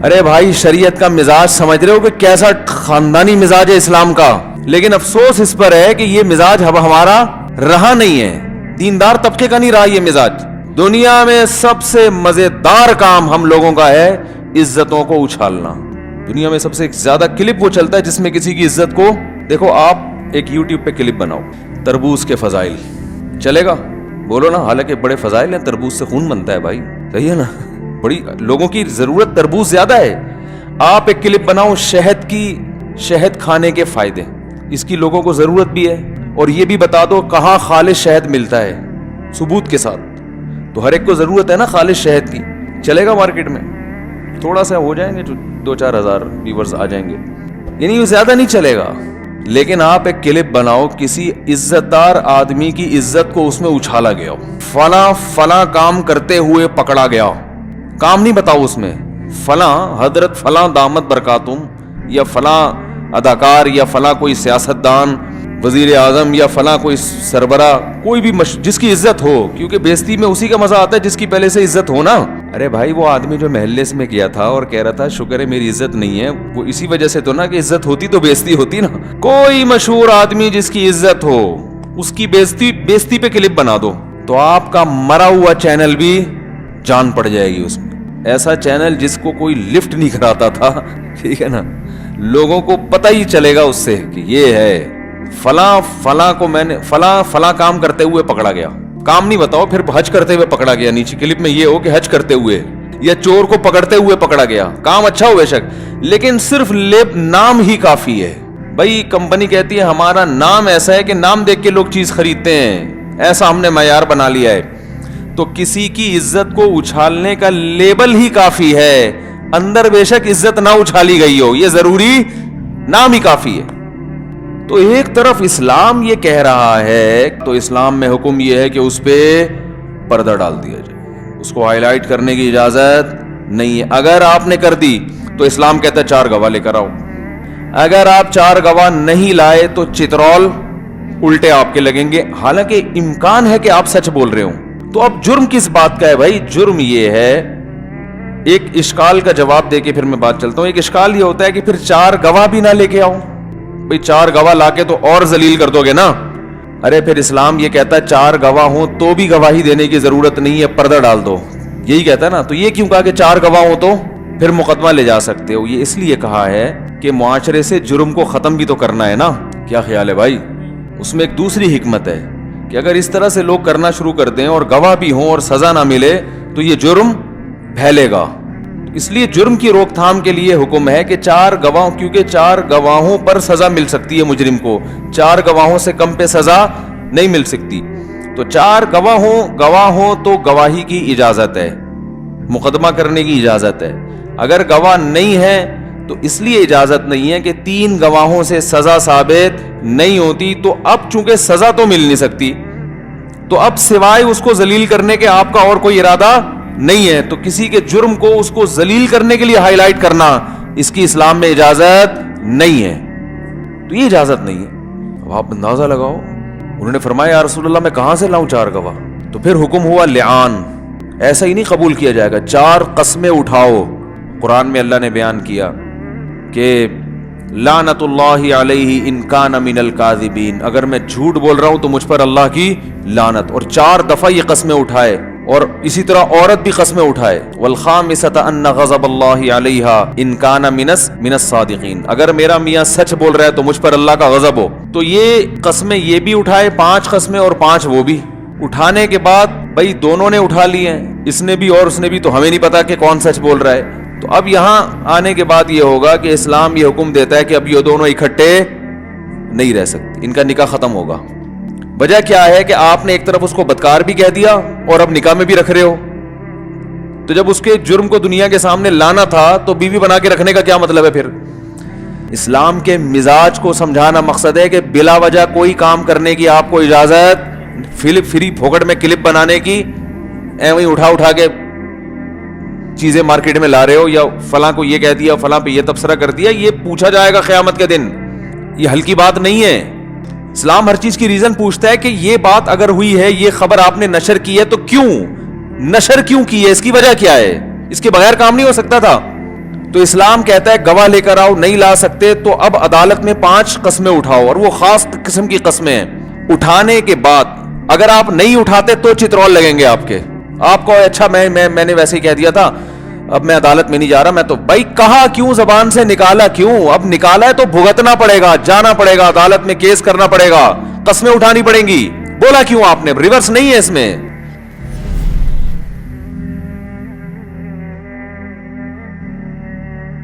ارے بھائی شریعت کا مزاج سمجھ رہے ہو کہ کیسا خاندانی مزاج ہے اسلام کا, لیکن افسوس اس پر ہے کہ یہ مزاج اب ہمارا رہا نہیں ہے, دیندار طبقے کا نہیں رہا یہ مزاج. دنیا میں سب سے مزیدار کام ہم لوگوں کا ہے عزتوں کو اچھالنا. دنیا میں سب سے زیادہ کلپ وہ چلتا ہے جس میں کسی کی عزت کو, دیکھو آپ ایک یوٹیوب پہ کلپ بناؤ تربوز کے فضائل, چلے گا؟ بولو نا, حالانکہ بڑے فضائل ہیں, تربوز سے خون بنتا ہے بھائی, صحیح ہے نا, بڑی لوگوں کی ضرورت تربوز زیادہ ہے. آپ ایک کلپ بناؤ شہد کھانے کے فائدے, اس کی لوگوں کو ضرورت بھی ہے, اور یہ بھی بتا دو کہاں خالص شہد ملتا ہے ثبوت کے ساتھ. تو ہر ایک کو ضرورت ہے نا خالص شہد کی, چلے گا مارکیٹ میں؟ تھوڑا سا ہو جائیں گے, جو 2-4 ہزار ویورز آ جائیں گے, یعنی وہ زیادہ نہیں چلے گا. لیکن آپ ایک کلپ بناؤ کسی عزت دار آدمی کی عزت کو اس میں اچھالا گیا ہو, فلاں کام کرتے ہوئے پکڑا گیا, کام نہیں بتاؤ اس میں, فلاں حضرت فلاں دامت برکاتم, یا فلاں اداکار, یا فلاں کوئی سیاستدان, وزیر اعظم, یا فلاں کوئی سربراہ, کوئی بھی جس کی عزت ہو, کیونکہ بیزتی میں اسی کا مزہ آتا ہے جس کی پہلے سے عزت ہو نا. ارے بھائی وہ آدمی جو محلے میں کیا تھا اور کہہ رہا تھا شکر ہے میری عزت نہیں ہے, وہ اسی وجہ سے تو نا کہ عزت ہوتی تو بیزتی ہوتی نا. کوئی مشہور آدمی جس کی عزت ہو اس کی بیزتی پہ کلپ بنا دو تو آپ کا مرا ہوا چینل بھی جان پڑ جائے گی اس میں. ایسا چینل جس کو کوئی لفٹ نہیں کراتا تھا, ٹھیک ہے نا, لوگوں کو پتہ ہی چلے گا اس سے کہ یہ ہے فلاں کو میں نے فلاں کام کرتے ہوئے پکڑا گیا. کام نہیں بتاؤ, پھر حج کرتے ہوئے پکڑا گیا, نیچے کلپ میں یہ ہو کہ حج کرتے ہوئے, یا چور کو پکڑتے ہوئے پکڑا گیا. کام اچھا ہو بے شک, لیکن صرف نام ہی کافی ہے. بھائی کمپنی کہتی ہے ہمارا نام ایسا ہے کہ نام دیکھ کے لوگ چیز خریدتے ہیں, ایسا ہم نے معیار بنا لیا ہے. تو کسی کی عزت کو اچھالنے کا لیبل ہی کافی ہے, اندر بے شک عزت نہ اچھالی گئی ہو, یہ ضروری نام ہی کافی ہے. تو ایک طرف اسلام یہ کہہ رہا ہے, تو اسلام میں حکم یہ ہے کہ اس پہ پردہ ڈال دیا جائے, اس کو ہائی لائٹ کرنے کی اجازت نہیں ہے. اگر آپ نے کر دی تو اسلام کہتا ہے 4 گواہ لے کر آؤ. اگر آپ 4 گواہ نہیں لائے تو چترول الٹے آپ کے لگیں گے, حالانکہ امکان ہے کہ آپ سچ بول رہے ہوں. تو اب جرم کس بات کا ہے بھائی؟ جرم یہ ہے, ایک اشکال کا جواب دے کے پھر میں بات چلتا ہوں. ایک اشکال یہ ہوتا ہے کہ پھر 4 گواہ بھی نہ لے کے آؤ. بھئی 4 گواہ لا کے تو اور ذلیل کر دو گے نا. ارے پھر اسلام یہ کہتا ہے 4 گواہ ہوں تو بھی گواہی دینے کی ضرورت نہیں ہے, پردہ ڈال دو, یہی کہتا ہے نا. تو یہ کیوں کہا کہ 4 گواہ ہوں تو پھر مقدمہ لے جا سکتے ہو؟ یہ اس لیے کہا ہے کہ معاشرے سے جرم کو ختم بھی تو کرنا ہے نا. کیا خیال ہے بھائی؟ اس میں ایک دوسری حکمت ہے کہ اگر اس طرح سے لوگ کرنا شروع کر دیں اور گواہ بھی ہوں اور سزا نہ ملے تو یہ جرم پھیلے گا. اس لیے جرم کی روک تھام کے لیے حکم ہے کہ 4 گواہ, کیونکہ 4 گواہوں پر سزا مل سکتی ہے مجرم کو, 4 گواہوں سے کم پہ سزا نہیں مل سکتی. تو 4 گواہ ہوں تو گواہی کی اجازت ہے, مقدمہ کرنے کی اجازت ہے. اگر گواہ نہیں ہے تو اس لیے اجازت نہیں ہے کہ 3 گواہوں سے سزا ثابت نہیں ہوتی. تو اب چونکہ سزا تو مل نہیں سکتی, تو اب سوائے اس کو ذلیل کرنے کے آپ کا اور کوئی ارادہ نہیں ہے. تو کسی کے جرم کو اس کو ذلیل کرنے کے لیے ہائی لائٹ کرنا, اس کی اسلام میں اجازت نہیں ہے. تو یہ اجازت نہیں ہے. اب آپ اندازہ لگاؤ, انہوں نے فرمایا یا رسول اللہ میں کہاں سے لاؤں 4 گواہ؟ تو پھر حکم ہوا لعان. ایسا ہی نہیں قبول کیا جائے گا, 4 قسمیں اٹھاؤ. قرآن میں اللہ نے بیان کیا کہ لعنت اللہ علیہ ان کان من الکاذبین, اگر میں جھوٹ بول رہا ہوں تو مجھ پر اللہ کی لعنت. اور 4 دفعہ یہ قسمیں اٹھائے, اور اسی طرح عورت بھی قسمیں اٹھائے. والخامسۃ ان غضب اللہ علیہا ان کان من الصادقین, اگر میرا میاں سچ بول رہا ہے تو مجھ پر اللہ کا غضب ہو. تو یہ قسمیں یہ بھی اٹھائے, 5 قسمیں اور 5 وہ بھی. اٹھانے کے بعد بھائی دونوں نے اٹھا لی ہیں, اس نے بھی اور اس نے بھی, تو ہمیں نہیں پتا کہ کون سچ بول رہا ہے. تو اب یہاں آنے کے بعد یہ ہوگا کہ اسلام یہ حکم دیتا ہے کہ اب یہ دونوں اکٹھے نہیں رہ سکتے, ان کا نکاح ختم ہوگا. وجہ کیا ہے کہ آپ نے ایک طرف اس کو بدکار بھی کہہ دیا اور اب نکاح میں بھی رکھ رہے ہو. تو جب اس کے جرم کو دنیا کے سامنے لانا تھا تو بیوی بنا کے رکھنے کا کیا مطلب ہے؟ پھر اسلام کے مزاج کو سمجھانا مقصد ہے کہ بلا وجہ کوئی کام کرنے کی آپ کو اجازت, فری پھوکٹ میں کلپ بنانے کی, ایویں اٹھا کے چیزیں مارکیٹ میں لا رہے ہو, یا فلاں کو یہ کہہ دیا, فلاں پہ یہ تبصرہ کر دیا, یہ پوچھا جائے گا قیامت کے دن. یہ ہلکی بات نہیں ہے. اسلام ہر چیز کی ریزن پوچھتا ہے کہ یہ بات اگر ہوئی ہے, یہ خبر آپ نے نشر کی ہے, تو کیوں نشر کیوں کی ہے, اس کی وجہ کیا ہے, اس کے بغیر کام نہیں ہو سکتا تھا. تو اسلام کہتا ہے گواہ لے کر آؤ, نہیں لا سکتے تو اب عدالت میں 5 قسمیں اٹھاؤ, اور وہ خاص قسم کی قسمیں ہیں. اٹھانے کے بعد اگر آپ نہیں اٹھاتے تو چترول لگیں گے آپ کے. آپ کو اچھا میں نے ویسے ہی کہہ دیا تھا, اب میں عدالت میں نہیں جا رہا, میں تو بھائی کہا کیوں, زبان سے نکالا کیوں؟ اب نکالا ہے تو بھگتنا پڑے گا, جانا پڑے گا, عدالت میں کیس کرنا پڑے گا, قسمیں اٹھانی پڑیں گی. بولا کیوں آپ نے؟ ریورس نہیں ہے اس میں.